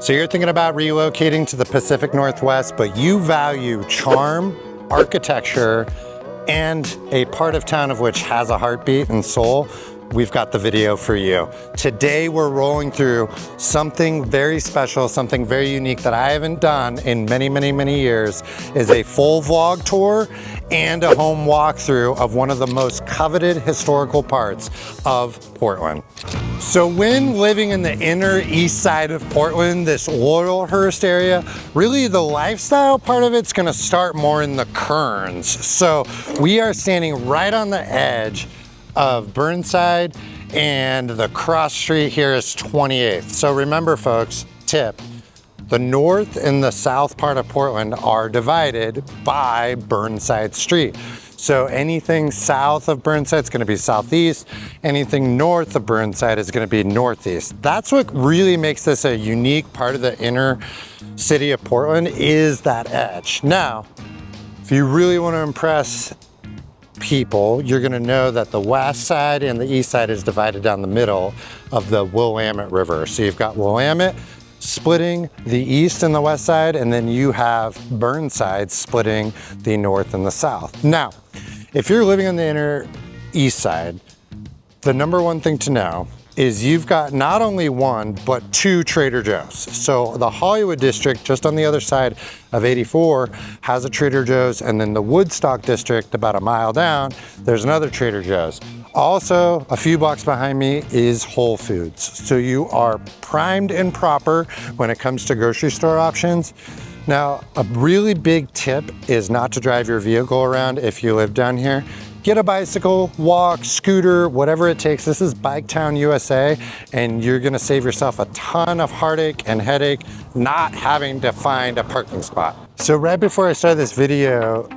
So you're thinking about relocating to the Pacific Northwest, but you value charm, architecture, and a part of town of which has a heartbeat and soul. We've got the video for you. Today we're rolling through something very special, something very unique that I haven't done in many, many, many years, is a full vlog tour and a home walkthrough of one of the most coveted historical parts of Portland. So when living in the inner east side of Portland, this Laurelhurst area, really the lifestyle part of it's gonna start more in the Kearns. So we are standing right on the edge of Burnside, and the cross street here is 28th. So remember folks, tip, the north and the south part of Portland are divided by Burnside Street. So anything south of Burnside is going to be southeast, anything north of Burnside is going to be northeast. That's what really makes this a unique part of the inner city of Portland, is that edge. Now, if you really want to impress people, you're going to know that the west side and the east side is divided down the middle of the Willamette River. So you've got Willamette splitting the east and the west side, and then you have Burnside splitting the north and the south. Now, if you're living on the inner east side, the number one thing to know is you've got not only one, but two Trader Joe's. So the Hollywood district, just on the other side of 84, has a Trader Joe's, and then the Woodstock district, about a mile down, there's another Trader Joe's. Also, a few blocks behind me is Whole Foods. So you are primed and proper when it comes to grocery store options. Now, a really big tip is not to drive your vehicle around if you live down here. Get a bicycle, walk, scooter, whatever it takes. This is Bike Town, USA, and you're gonna save yourself a ton of heartache and headache not having to find a parking spot. So right before I started this video,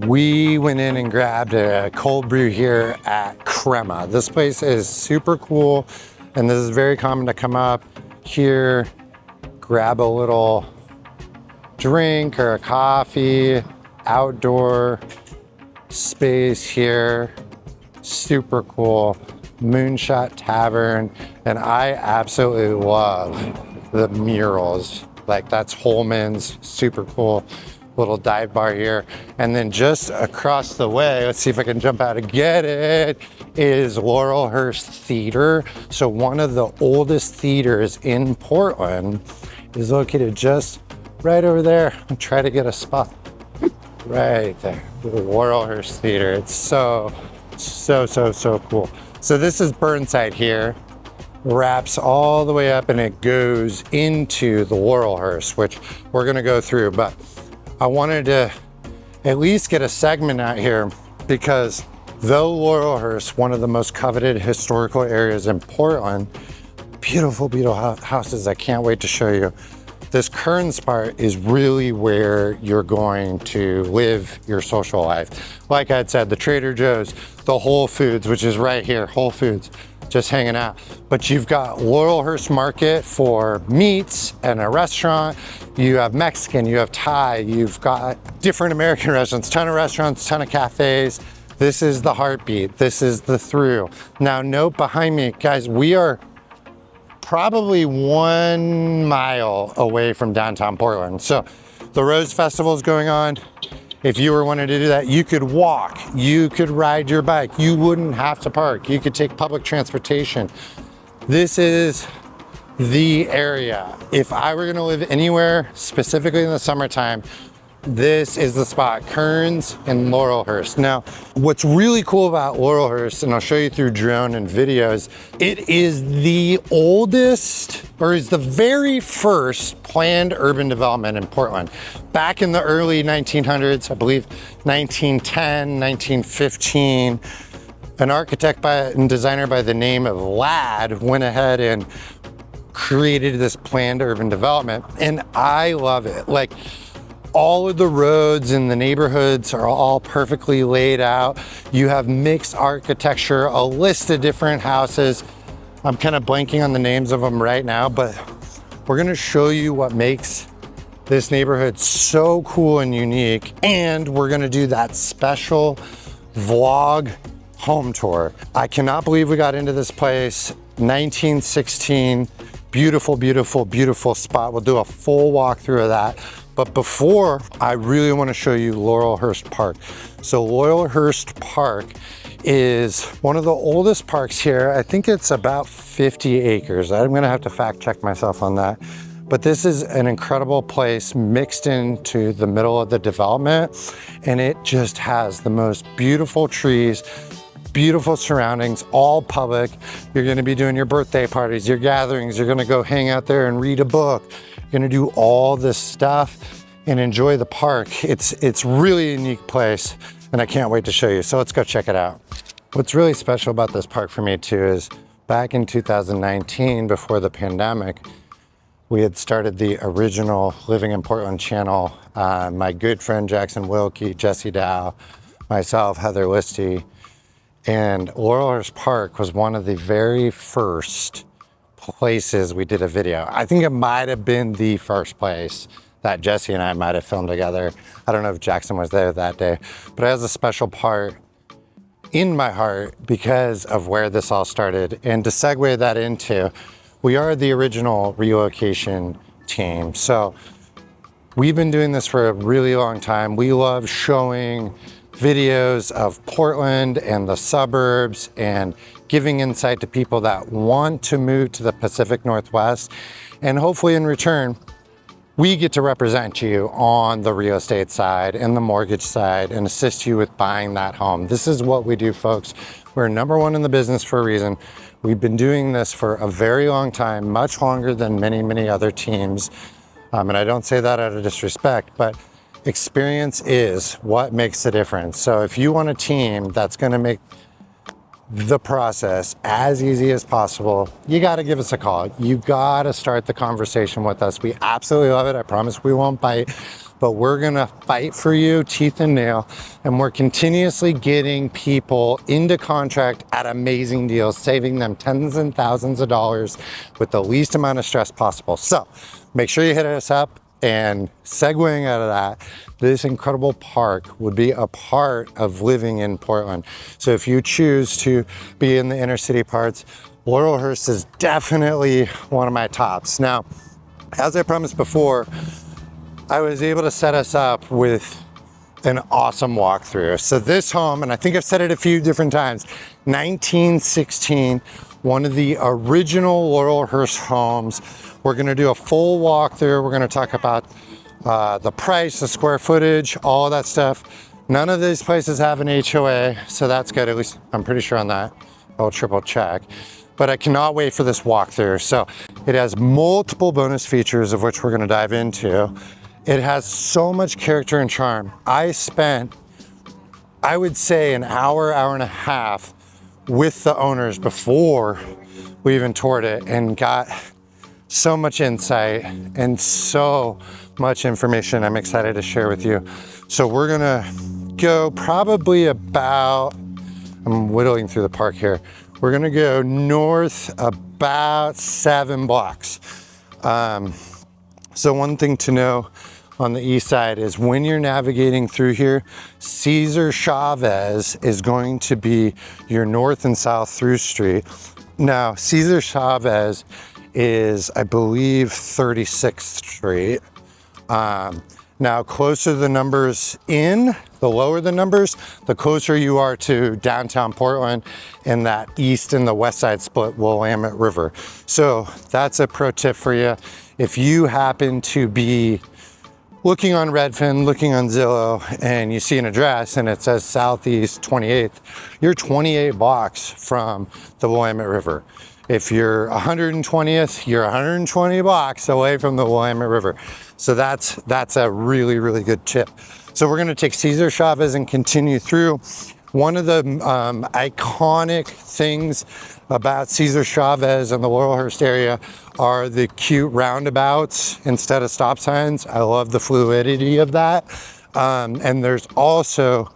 we went in and grabbed a cold brew here at Crema. This place is super cool, and this is very common to come up here, grab a little drink or a coffee, outdoor space here, super cool, Moonshot Tavern, and I absolutely love the murals. Like, that's Holman's, super cool little dive bar here. And then just across the way, let's see if I can jump out and get it, is Laurelhurst Theater. So one of the oldest theaters in Portland is located just right over there. I'll try to get a spot. Right there, the Laurelhurst Theater. It's so cool. So this is Burnside here, wraps all the way up and it goes into the Laurelhurst, which we're gonna go through, but I wanted to at least get a segment out here because though Laurelhurst, one of the most coveted historical areas in Portland, beautiful, beautiful houses, I can't wait to show you. This Kearns part is really where you're going to live your social life. Like I had said, the Trader Joe's, the Whole Foods, which is right here, Whole Foods, just hanging out. But you've got Laurelhurst Market for meats and a restaurant. You have Mexican, you have Thai, you've got different American restaurants, ton of restaurants, ton of cafes. This is the heartbeat. This is the through. Now note behind me, guys, we are probably 1 mile away from downtown Portland. So the Rose Festival is going on. If you were wanting to do that, you could walk, you could ride your bike, you wouldn't have to park, you could take public transportation. This is the area. If I were gonna live anywhere, specifically in the summertime, this is the spot, Kearns and Laurelhurst. Now, what's really cool about Laurelhurst, and I'll show you through drone and videos, it is the oldest, or is the very first planned urban development in Portland. Back in the early 1900s, I believe 1910, 1915, an architect and designer by the name of Ladd went ahead and created this planned urban development, and I love it. Like, all of the roads in the neighborhoods are all perfectly laid out. You have mixed architecture, a list of different houses. I'm kind of blanking on the names of them right now, but we're gonna show you what makes this neighborhood so cool and unique. And we're gonna do that special vlog home tour. I cannot believe we got into this place, 1916. Beautiful, beautiful, beautiful spot. We'll do a full walkthrough of that. But before, I really want to show you Laurelhurst Park. So Laurelhurst Park is one of the oldest parks here. I think it's about 50 acres. I'm gonna have to fact check myself on that. But this is an incredible place mixed into the middle of the development. And it just has the most beautiful trees, beautiful surroundings, all public. You're gonna be doing your birthday parties, your gatherings. You're gonna go hang out there and read a book. You're gonna do all this stuff and enjoy the park. It's really a unique place, and I can't wait to show you. So let's go check it out. What's really special about this park for me too is back in 2019, before the pandemic, we had started the original Living in Portland channel. My good friend Jackson Wilkie, Jesse Dow, myself, Heather Listy, and Laurelhurst Park was one of the very first places we did a video. I think it might have been the first place that Jesse and I might have filmed together. I don't know if Jackson was there that day, but it has a special part in my heart because of where this all started. And to segue that into, we are the original relocation team. So we've been doing this for a really long time. We love showing videos of Portland and the suburbs and giving insight to people that want to move to the Pacific Northwest. And hopefully in return, we get to represent you on the real estate side and the mortgage side and assist you with buying that home. This is what we do, folks. We're number one in the business for a reason. We've been doing this for a very long time, much longer than many, many other teams. And I don't say that out of disrespect, but experience is what makes the difference. So if you want a team that's gonna make the process as easy as possible, you got to give us a call. You got to start the conversation with us. We absolutely love it. I promise we won't bite, but we're going to fight for you teeth and nail. And we're continuously getting people into contract at amazing deals, saving them tens and thousands of dollars with the least amount of stress possible. So make sure you hit us up. And segueing out of that, this incredible park would be a part of living in Portland. So if you choose to be in the inner city parts, Laurelhurst is definitely one of my tops. Now, as I promised before, I was able to set us up with an awesome walkthrough. So this home, and I think I've said it a few different times, 1916, one of the original Laurelhurst homes. We're gonna do a full walkthrough. We're gonna talk about the price, the square footage, all of that stuff. None of these places have an HOA, so that's good. At least I'm pretty sure on that. I'll triple check. But I cannot wait for this walkthrough. So it has multiple bonus features of which we're gonna dive into. It has so much character and charm. I spent, I would say, an hour, hour and a half with the owners before we even toured it and got so much insight and so much information I'm excited to share with you. So we're gonna go probably about, I'm whittling through the park here. We're gonna go north about 7 blocks. So one thing to know on the east side is when you're navigating through here, Cesar Chavez is going to be your north and south through street. Now, Cesar Chavez is, I believe, 36th Street. Now, closer the numbers in, the lower the numbers, the closer you are to downtown Portland and that east and the west side split Willamette River. So that's a pro tip for you. If you happen to be looking on Redfin, looking on Zillow, and you see an address and it says Southeast 28th, you're 28 blocks from the Willamette River. If you're 120th, you're 120 blocks away from the Willamette River. So that's a really, really good tip. So we're gonna take Cesar Chavez and continue through. One of the iconic things about Cesar Chavez and the Laurelhurst area are the cute roundabouts instead of stop signs. I love the fluidity of that. And there's also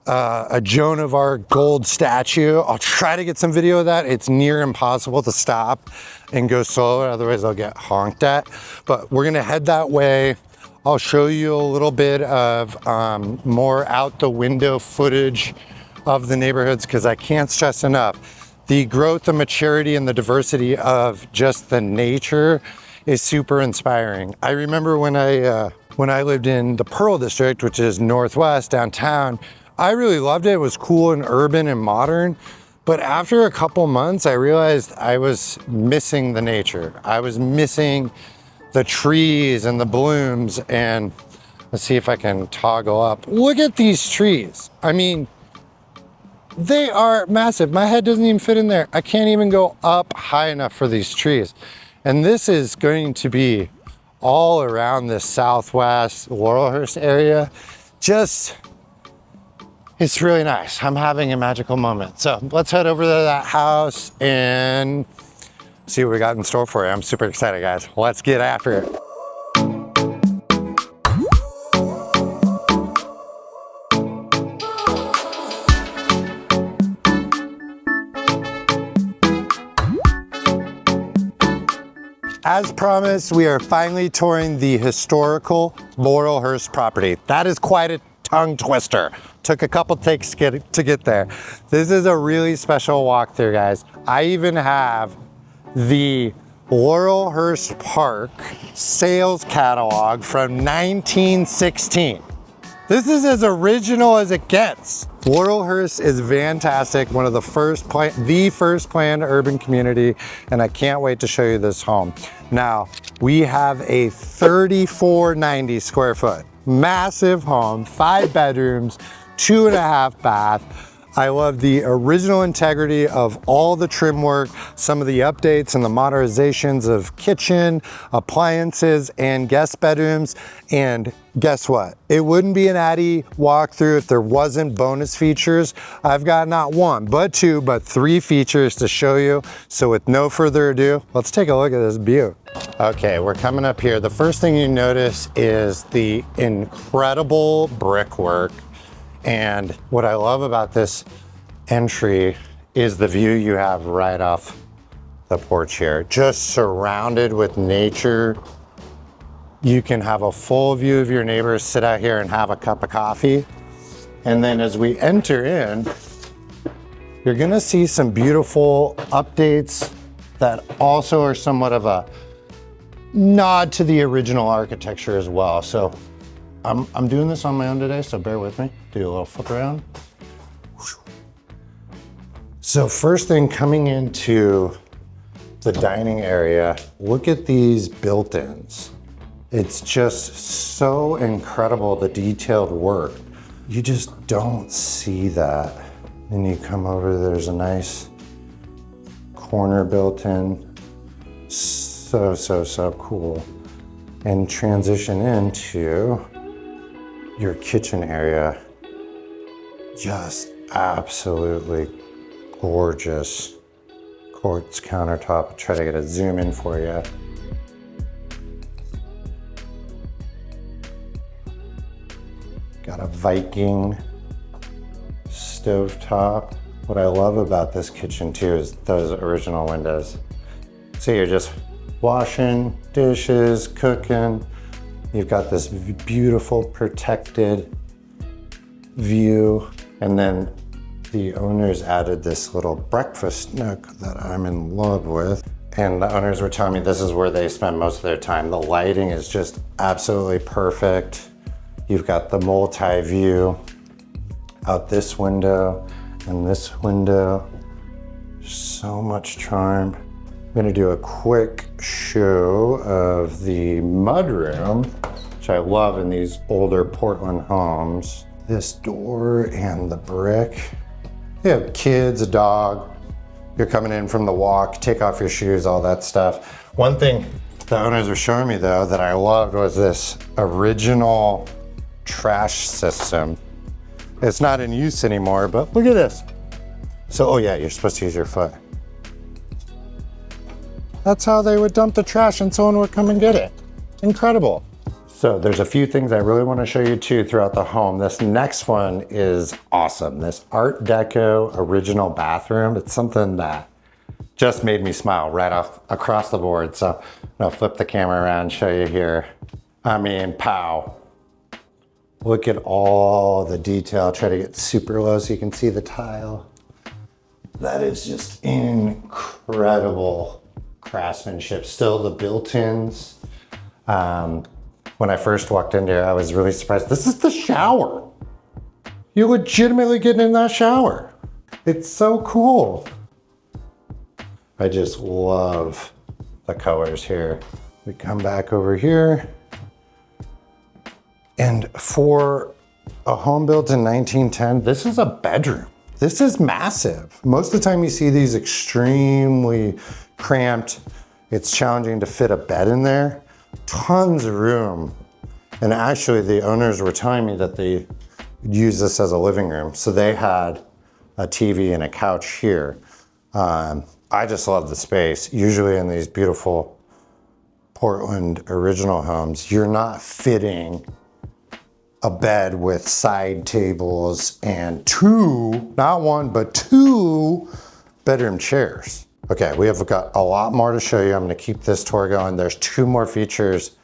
a Joan of Arc gold statue. I'll try to get some video of that. It's near impossible to stop and go slower, otherwise I'll get honked at. But we're gonna head that way. I'll show you a little bit of more out the window footage of the neighborhoods because I can't stress enough. the growth, the maturity, and the diversity of just the nature is super inspiring. I remember when I lived in the Pearl District, which is Northwest downtown, I really loved it. It was cool and urban and modern. But after a couple months, I realized I was missing the nature. I was missing the trees and the blooms. And let's see if I can toggle up. Look at these trees. I mean, they are massive. My head doesn't even fit in there. I can't even go up high enough for these trees. And this is going to be all around this Southwest Laurelhurst area. It's really nice. I'm having a magical moment. So let's head over to that house and see what we got in store for you. I'm super excited, guys. Let's get after it. As promised, we are finally touring the historical Laurelhurst property. That is quite a tongue twister. Took a couple takes to get there. This is a really special walkthrough, guys. I even have the Laurelhurst Park sales catalog from 1916. This is as original as it gets. Laurelhurst is fantastic, one of the first planned urban community, and I can't wait to show you this home. Now, we have a 3490 square foot, massive home, 5 bedrooms, 2.5 bath. I love the original integrity of all the trim work, some of the updates and the modernizations of kitchen, appliances, and guest bedrooms. And guess what? It wouldn't be an Addy walkthrough if there wasn't bonus features. I've got not 1, but 2, but 3 features to show you. So with no further ado, let's take a look at this view. Okay, we're coming up here. The first thing you notice is the incredible brickwork. And what I love about this entry is the view you have right off the porch here. Just surrounded with nature. You can have a full view of your neighbors, sit out here and have a cup of coffee. And then as we enter in, you're gonna see some beautiful updates that also are somewhat of a nod to the original architecture as well. So I'm doing this on my own today, so bear with me. Do a little flip around. So first thing, coming into the dining area, look at these built-ins. It's just so incredible, the detailed work. You just don't see that. Then you come over, there's a nice corner built in. So cool. And transition into your kitchen area. Just absolutely gorgeous quartz countertop. I'll try to get a zoom in for you. Got a Viking stovetop. What I love about this kitchen too is those original windows. So you're just washing dishes, cooking. You've got this beautiful protected view. And then the owners added this little breakfast nook that I'm in love with. And the owners were telling me this is where they spend most of their time. The lighting is just absolutely perfect. You've got the multi-view out this window and this window. So much charm. I'm gonna do a quick show of the mudroom, which I love in these older Portland homes. This door and the brick. You have kids, a dog. You're coming in from the walk, take off your shoes, all that stuff. One thing the owners were showing me though that I loved was this original trash system. It's not in use anymore, but look at this. So, oh yeah, you're supposed to use your foot. That's how they would dump the trash and someone would come and get it. Incredible. So there's a few things I really want to show you too throughout the home. This next one is awesome. This Art Deco original bathroom. It's something that just made me smile right off across the board. So I'm gonna flip the camera around and show you here. I mean, pow. Look at all the detail. Try to get super low so you can see the tile. That is just incredible craftsmanship. Still the built-ins. When I first walked in here, I was really surprised. This is the shower. You're legitimately getting in that shower. It's so cool. I just love the colors here. We come back over here. And for a home built in 1910, this is a bedroom. This is massive. Most of the time you see these extremely cramped. It's challenging to fit a bed in there. Tons of room. And actually the owners were telling me that they use this as a living room. So they had a TV and a couch here. I just love the space. Usually in these beautiful Portland original homes, you're not fitting a bed with side tables and two, not one, but two bedroom chairs. Okay, we have got a lot more to show you. I'm gonna keep this tour going. There's two more features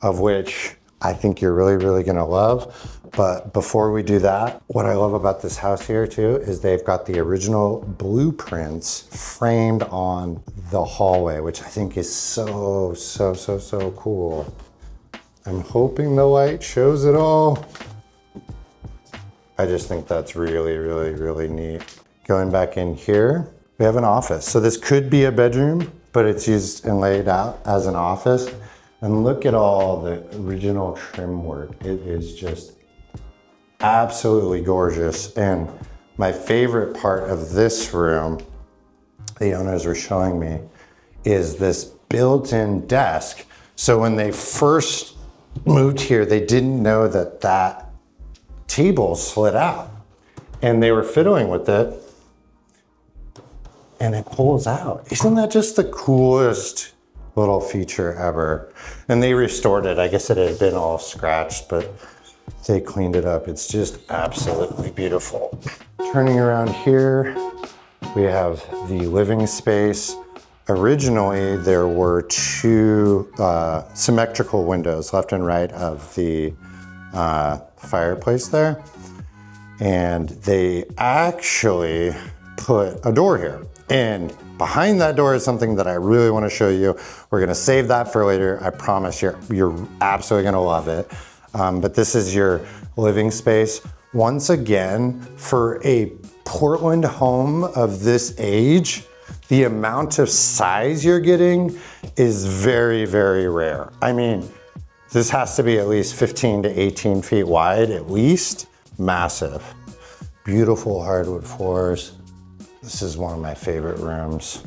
of which I think you're really, really gonna love. But before we do that, what I love about this house here too is they've got the original blueprints framed on the hallway, which I think is so, so, so, so cool. I'm hoping the light shows it all. I just think that's really, really, really neat. Going back in here, we have an office. So this could be a bedroom, but it's used and laid out as an office. And look at all the original trim work. It is just absolutely gorgeous. And my favorite part of this room, the owners were showing me, is this built-in desk. So when they first moved here, they didn't know that that table slid out. And they were fiddling with it, and it pulls out. Isn't that just the coolest little feature ever? And they restored it. I guess it had been all scratched, but they cleaned it up. It's just absolutely beautiful. Turning around here, we have the living space. Originally, there were two symmetrical windows, left and right of the fireplace there. And they actually put a door here. And behind that door is something that I really want to show you. We're gonna save that for later. I promise you're absolutely gonna love it. But this is your living space. Once again, for a Portland home of this age, the amount of size you're getting is very, very rare. I mean, this has to be at least 15 to 18 feet wide, at least. Massive. Beautiful hardwood floors. This is one of my favorite rooms.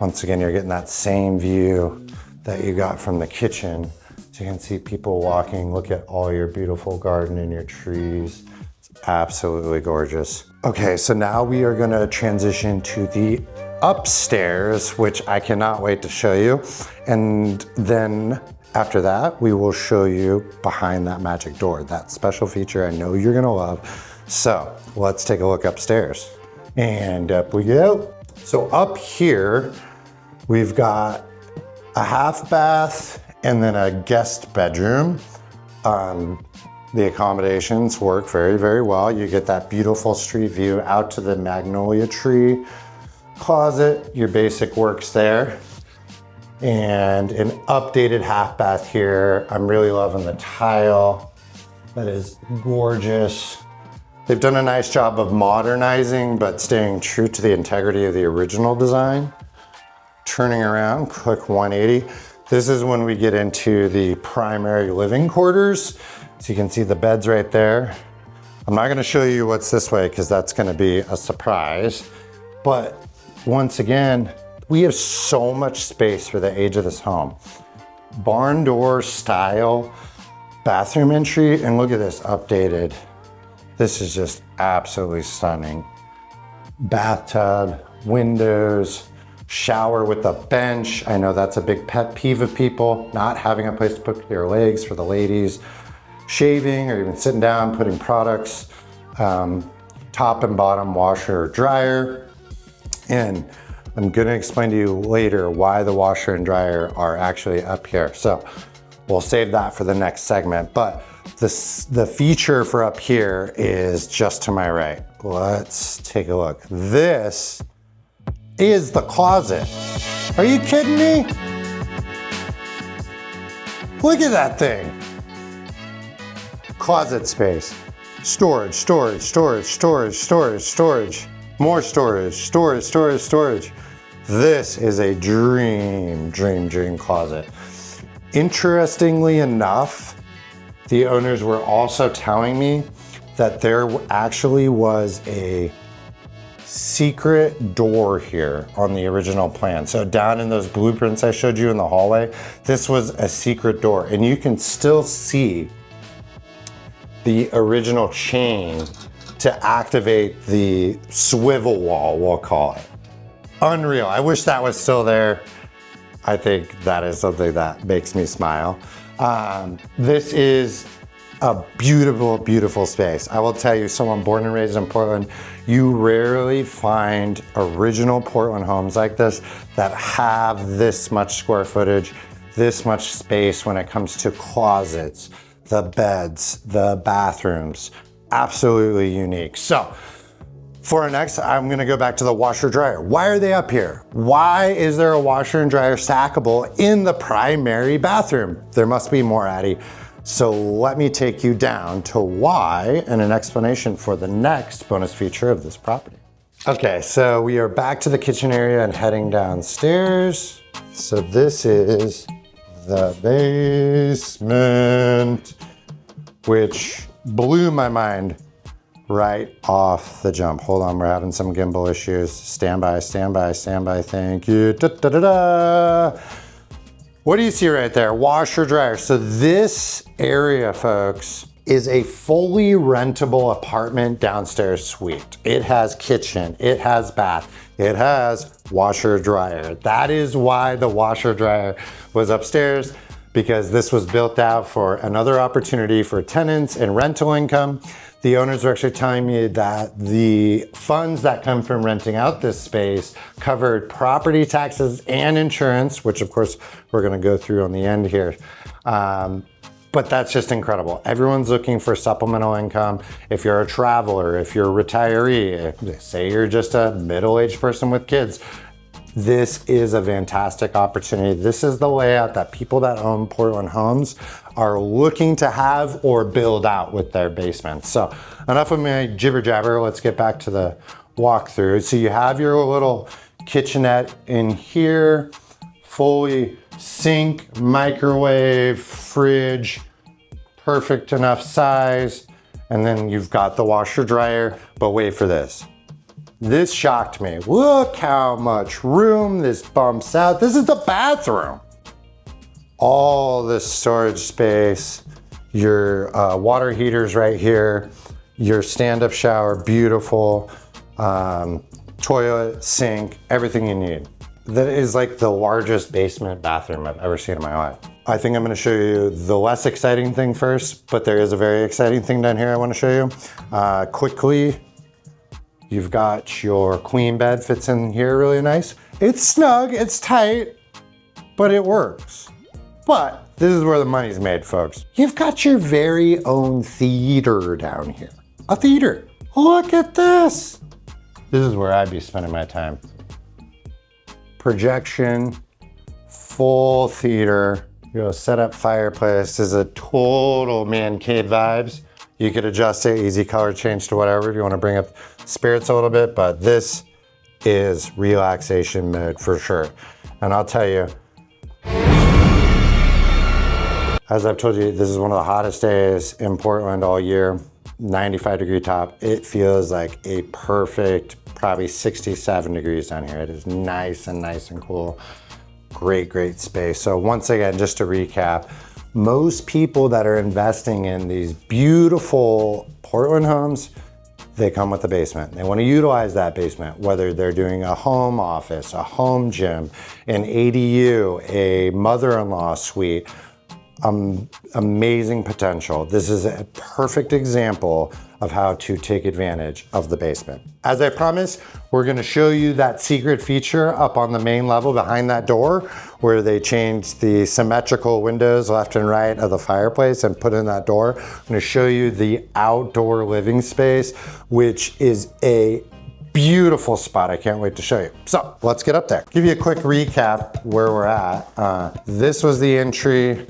Once again, you're getting that same view that you got from the kitchen. So you can see people walking. Look at all your beautiful garden and your trees. It's absolutely gorgeous. Okay, so now we are gonna transition to the upstairs, which I cannot wait to show you. And then after that, we will show you behind that magic door, that special feature I know you're gonna love. So let's take a look upstairs. And up we go. So up here, we've got a half bath and then a guest bedroom. The accommodations work very, very well. You get that beautiful street view out to the magnolia tree. Closet, your basic works there. And an updated half bath here. I'm really loving the tile. That is gorgeous. They've done a nice job of modernizing, but staying true to the integrity of the original design. Turning around, quick 180. This is when we get into the primary living quarters. So you can see the beds right there. I'm not gonna show you what's this way because that's gonna be a surprise. But once again, we have so much space for the age of this home. Barn door style bathroom entry, and look at this updated. This is just absolutely stunning. Bathtub, windows, shower with a bench. I know that's a big pet peeve of people, not having a place to put your legs for the ladies. Shaving or even sitting down, putting products, top and bottom washer or dryer. And I'm gonna explain to you later why the washer and dryer are actually up here. So we'll save that for the next segment. But the feature for up here is just to my right. Let's take a look. This is the closet. Are you kidding me? Look at that thing. Closet space. Storage, storage, storage, storage, storage, storage. More storage, storage, storage, storage. This is a dream closet. Interestingly enough, the owners were also telling me that there actually was a secret door here on the original plan. So down in those blueprints I showed you in the hallway, this was a secret door, and you can still see the original chain to activate the swivel wall, we'll call it. Unreal. I wish that was still there. I think that is something that makes me smile. This is a beautiful, beautiful space. I will tell you, someone born and raised in Portland, you rarely find original Portland homes like this that have this much square footage, this much space when it comes to closets, the beds, the bathrooms. Absolutely unique. So for our next, I'm gonna go back to the washer dryer. Why are they up here? Why is there a washer and dryer stackable in the primary bathroom? There must be more, Addie. So let me take you down to why and an explanation for the next bonus feature of this property. Okay, so we are back to the kitchen area and heading downstairs. So this is the basement, which blew my mind right off the jump. Hold on, we're having some gimbal issues. Stand by, stand by, stand by, thank you. Da, da, da, da. What do you see right there? Washer, dryer. So this area, folks, is a fully rentable apartment downstairs suite. It has kitchen, it has bath, it has washer, dryer. That is why the washer, dryer was upstairs, because this was built out for another opportunity for tenants and rental income. The owners were actually telling me that the funds that come from renting out this space covered property taxes and insurance, which of course we're gonna go through on the end here. But that's just incredible. Everyone's looking for supplemental income. If you're a traveler, if you're a retiree, say you're just a middle-aged person with kids, this is a fantastic opportunity. This is the layout that people that own Portland homes are looking to have or build out with their basements. So enough of my jibber jabber, let's get back to the walkthrough. So you have your little kitchenette in here, fully sink, microwave, fridge, perfect enough size. And then you've got the washer dryer, but wait for this. This shocked me. Look how much room this bumps out. This is the bathroom. All this storage space, your water heaters right here, your stand-up shower, beautiful, toilet, sink, everything you need. That is like the largest basement bathroom I've ever seen in my life. I think I'm gonna show you the less exciting thing first, but there is a very exciting thing down here I wanna show you. Quickly, you've got your queen bed, fits in here really nice. It's snug, it's tight, but it works. But this is where the money's made, folks. You've got your very own theater down here. A theater. Look at this. This is where I'd be spending my time. Projection, full theater. You know, set up fireplace. This is a total man cave vibes. You could adjust it, easy color change to whatever if you want to bring up spirits a little bit, but this is relaxation mode for sure. And I'll tell you, as I've told you, this is one of the hottest days in Portland all year, 95-degree top. It feels like a perfect, probably 67 degrees down here. It is nice and cool. Great, great space. So once again, just to recap, most people that are investing in these beautiful Portland homes, they come with a basement. They want to utilize that basement, whether they're doing a home office, a home gym, an ADU, a mother-in-law suite. Amazing potential. This is a perfect example of how to take advantage of the basement. As I promised, we're gonna show you that secret feature up on the main level behind that door where they changed the symmetrical windows left and right of the fireplace and put in that door. I'm gonna show you the outdoor living space, which is a beautiful spot. I can't wait to show you. So let's get up there. Give you a quick recap where we're at. This was the entry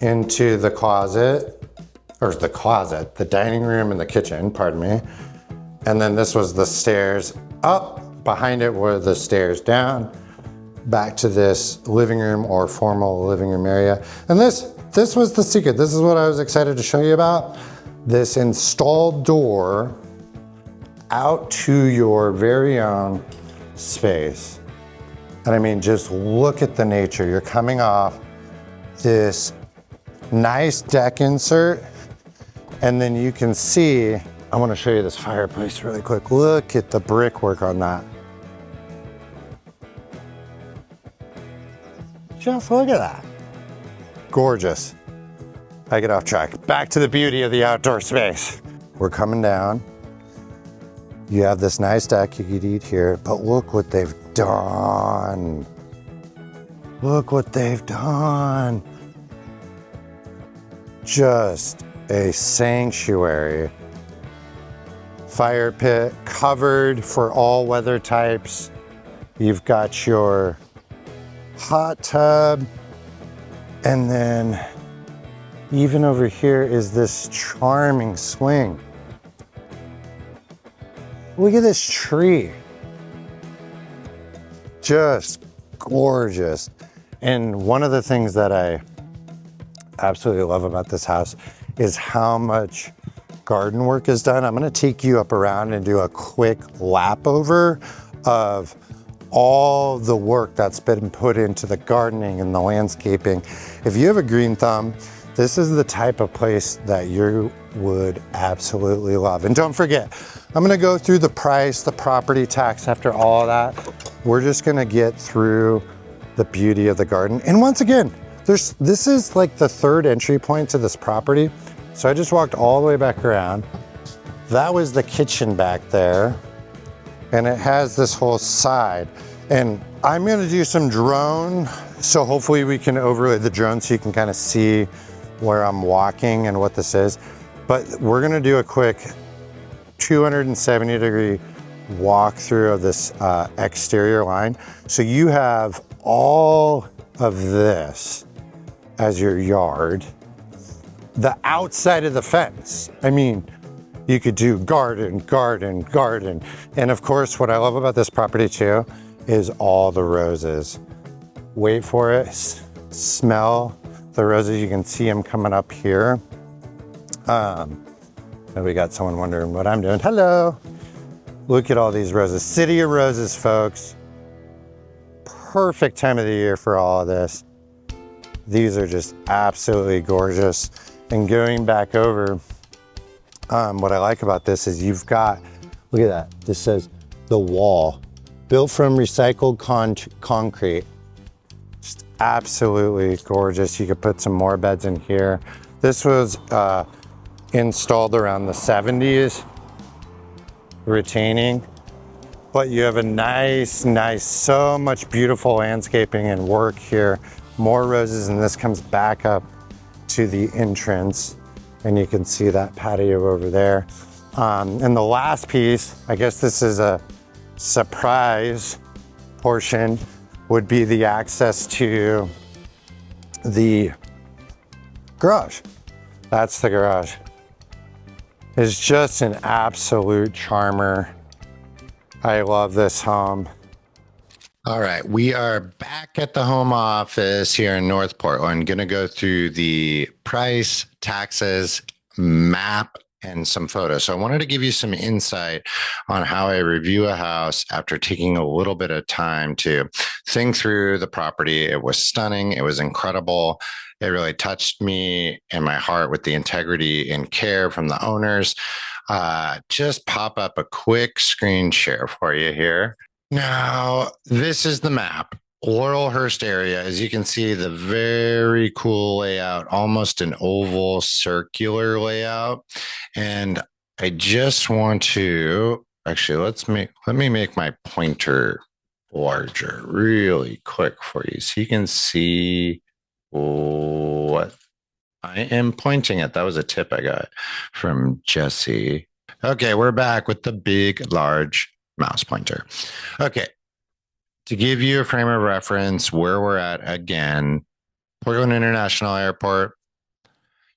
into the closet, or the dining room and the kitchen, pardon me. And then this was the stairs up. Behind it were the stairs down, back to this living room or formal living room area. And this was the secret. This is what I was excited to show you about. This installed door out to your very own space. And I mean, just look at the nature. You're coming off this nice deck insert, and then you can see, I want to show you this fireplace really quick. Look at the brickwork on that. Just look at that. Gorgeous. I get off track. Back to the beauty of the outdoor space. We're coming down. You have this nice deck you could eat here, but look what they've done. Look what they've done. Just a sanctuary. Fire pit covered for all weather types. You've got your hot tub, and then even over here is this charming swing. Look at this tree. Just gorgeous. And one of the things that I absolutely love about this house is how much garden work is done. I'm gonna take you up around and do a quick lap over of all the work that's been put into the gardening and the landscaping. If you have a green thumb, this is the type of place that you would absolutely love. And don't forget, I'm gonna go through the price, the property tax after all of that. We're just gonna get through the beauty of the garden. And once again, this is like the third entry point to this property. So I just walked all the way back around. That was the kitchen back there. And it has this whole side. And I'm gonna do some drone, so hopefully we can overlay the drone so you can kind of see where I'm walking and what this is. But we're gonna do a quick 270-degree walkthrough of this exterior line. So you have all of this as your yard. The outside of the fence, I mean, you could do garden, garden, garden. And of course, what I love about this property too is all the roses. Wait for it, smell the roses. You can see them coming up here. And we got someone wondering what I'm doing. Hello. Look at all these roses. City of Roses, folks. Perfect time of the year for all of this. These are just absolutely gorgeous. And going back over, what I like about this is you've got, look at that. This says the wall, built from recycled concrete. Just absolutely gorgeous. You could put some more beds in here. This was installed around the 70s, retaining, but you have a nice, so much beautiful landscaping and work here. More roses, and this comes back up to the entrance. And you can see that patio over there. And the last piece, I guess this is a surprise portion, would be the access to the garage. That's the garage. It's just an absolute charmer. I love this home. All right, we are back at the home office here in North Portland. Gonna go through the price, taxes, map, and some photos. So I wanted to give you some insight on how I review a house after taking a little bit of time to think through the property. It was stunning, it was incredible. It really touched me and my heart with the integrity and care from the owners. Just pop up a quick screen share for you here. Now, this is the map. Laurelhurst area, as you can see, the very cool layout, almost an oval circular layout. And I just want to, actually, let me make my pointer larger really quick for you so you can see what I am pointing at. That was a tip I got from Jesse. Okay, we're back with the big, large mouse pointer. Okay. To give you a frame of reference where we're at again, Portland International Airport,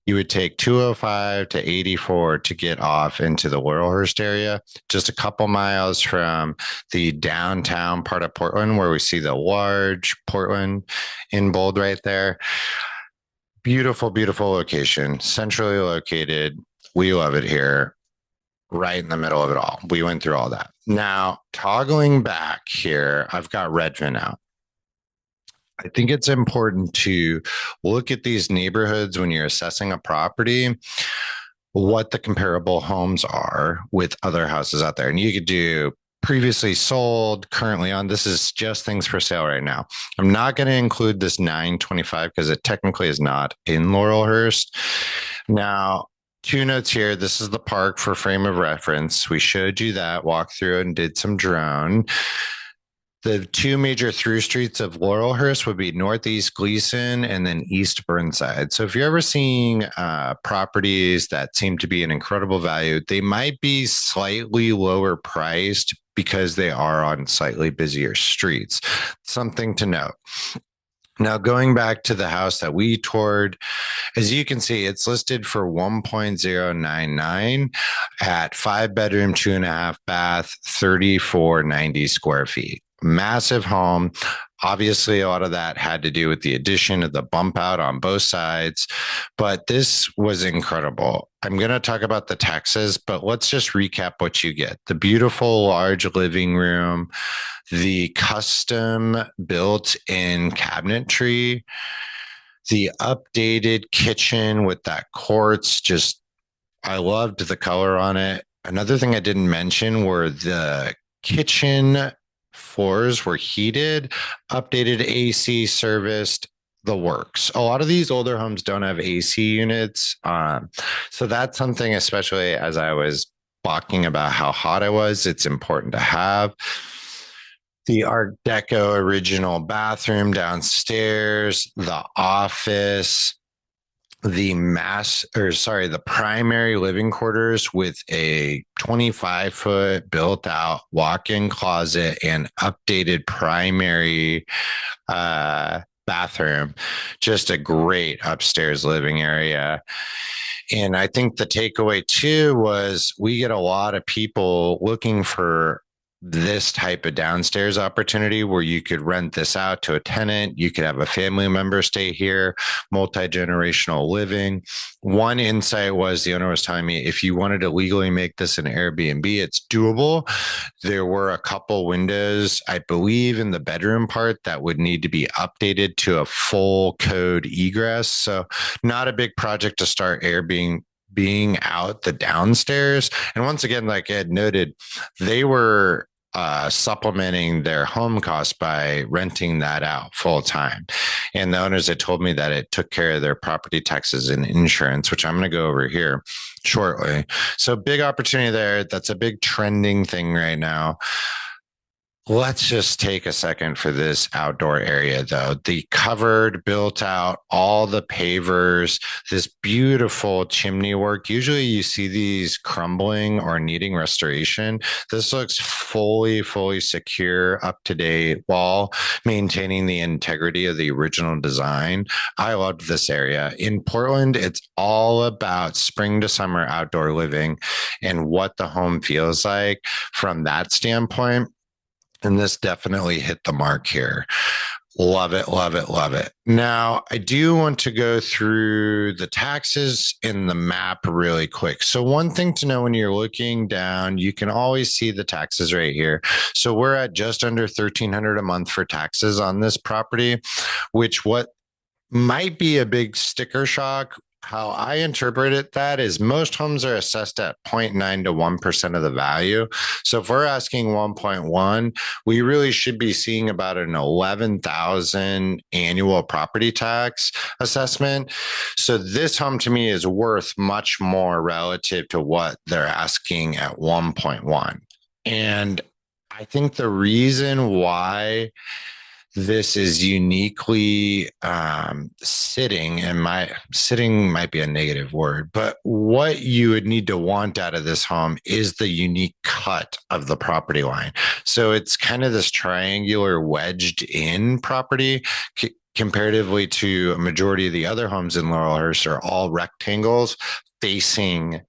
you would take 205 to 84 to get off into the Laurelhurst area, just a couple miles from the downtown part of Portland, where we see the large Portland in bold right there. Beautiful, beautiful location, centrally located. We love it here, right in the middle of it all. We went through all that. Now, toggling back here, I've got Redfin out. I think it's important to look at these neighborhoods when you're assessing a property, what the comparable homes are with other houses out there. And you could do previously sold, currently on. This is just things for sale right now. I'm not going to include this 925 because it technically is not in Laurelhurst. Now, two notes here. This is the park for frame of reference. We showed you that, walked through and did some drone. The two major through streets of Laurelhurst would be Northeast Gleason and then East Burnside. So if you're ever seeing properties that seem to be an incredible value, they might be slightly lower priced because they are on slightly busier streets. Something to note. Now, going back to the house that we toured, as you can see, it's listed for 1.099 at 5 bedroom, 2.5 bath, 3,490 square feet. Massive home. Obviously, a lot of that had to do with the addition of the bump out on both sides, but this was incredible. I'm going to talk about the taxes, but let's just recap what you get. The beautiful large living room, the custom built in cabinetry, the updated kitchen with that quartz, just I loved the color on it. Another thing I didn't mention were the kitchen floors were heated, updated AC serviced, the works. A lot of these older homes don't have AC units. So that's something, especially as I was talking about how hot I was, it's important to have. The Art Deco original bathroom downstairs, the office, the primary living quarters with a 25-foot built out walk-in closet and updated primary bathroom. Just a great upstairs living area. And I think the takeaway too was we get a lot of people looking for this type of downstairs opportunity where you could rent this out to a tenant. You could have a family member stay here, multi-generational living. One insight was the owner was telling me if you wanted to legally make this an Airbnb, it's doable. There were a couple windows, I believe, in the bedroom part that would need to be updated to a full code egress. So not a big project to start Airbnb being out the downstairs. And once again, like Ed noted, they were supplementing their home costs by renting that out full time. And the owners had told me that it took care of their property taxes and insurance, which I'm going to go over here shortly. So big opportunity there. That's a big trending thing right now. Let's just take a second for this outdoor area, though. The covered, built out, all the pavers, this beautiful chimney work. Usually you see these crumbling or needing restoration. This looks fully secure, up to date, while maintaining the integrity of the original design. I loved this area. In Portland, it's all about spring to summer outdoor living and what the home feels like from that standpoint. And this definitely hit the mark here. Love it, love it, love it. Now, I do want to go through the taxes in the map really quick. So one thing to know when you're looking down, you can always see the taxes right here. So we're at just under $1,300 a month for taxes on this property, which what might be a big sticker shock. How I interpret it, that is most homes are assessed at 0.9 to 1% of the value. So if we're asking 1.1, we really should be seeing about an 11,000 annual property tax assessment. So this home to me is worth much more relative to what they're asking at 1.1. And I think the reason why this is uniquely sitting, and my sitting might be a negative word, but what you would need to want out of this home is the unique cut of the property line. So it's kind of this triangular wedged in property. Comparatively to a majority of the other homes in Laurelhurst are all rectangles facing,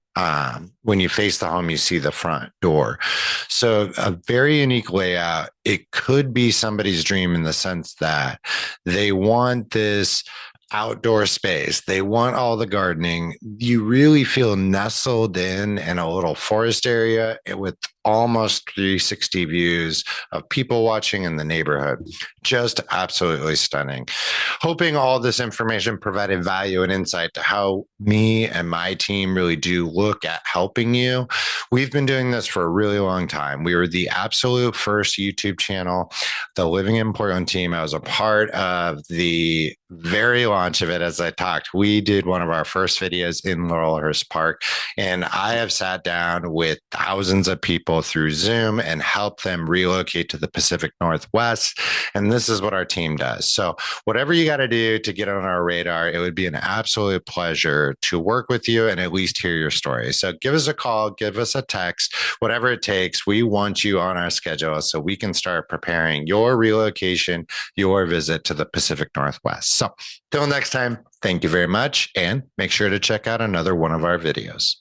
when you face the home, you see the front door. So a very unique layout. It could be somebody's dream in the sense that they want this outdoor space. They want all the gardening. You really feel nestled in a little forest area with almost 360 views of people watching in the neighborhood. Just absolutely stunning. Hoping all this information provided value and insight to how me and my team really do look at helping you. We've been doing this for a really long time. We were the absolute first YouTube channel, the Living in Portland team. I was a part of the very launch of it. As I talked, we did one of our first videos in Laurelhurst Park, and I have sat down with thousands of people through Zoom and helped them relocate to the Pacific Northwest. And this is what our team does. So whatever you got to do to get on our radar, it would be an absolute pleasure to work with you and at least hear your story. So give us a call, give us a text, whatever it takes. We want you on our schedule so we can start preparing your relocation, your visit to the Pacific Northwest. So till next time, thank you very much, and make sure to check out another one of our videos.